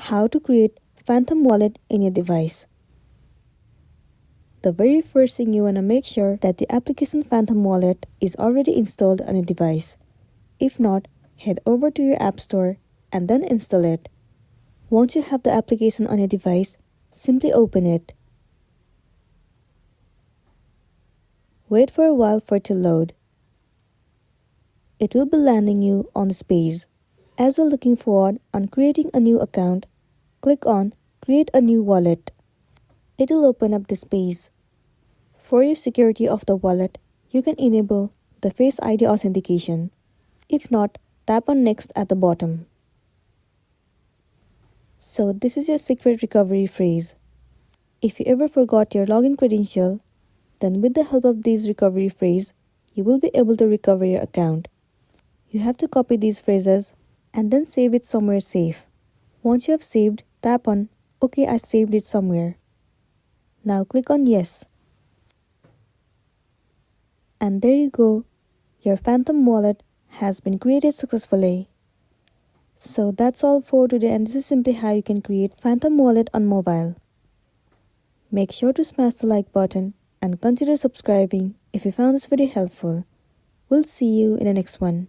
How to create Phantom Wallet in your device. The very first thing you want to make sure that the application Phantom Wallet is already installed on your device. If not, head over to your App Store and then install it. Once you have the application on your device, simply open it. Wait for a while for it to load. It will be landing you on this page. As you're looking forward on creating a new account, click on Create a New Wallet. It will open up this page. For your security of the wallet, you can enable the Face ID authentication. If not, tap on Next at the bottom. So this is your secret recovery phrase. If you ever forgot your login credential, then with the help of this recovery phrase, you will be able to recover your account. You have to copy these phrases and then save it somewhere safe. Once you have saved, tap on OK, I saved it somewhere. Now click on Yes. And there you go. Your Phantom Wallet has been created successfully. So that's all for today, and this is simply how you can create Phantom Wallet on mobile. Make sure to smash the like button and consider subscribing if you found this video helpful. We'll see you in the next one.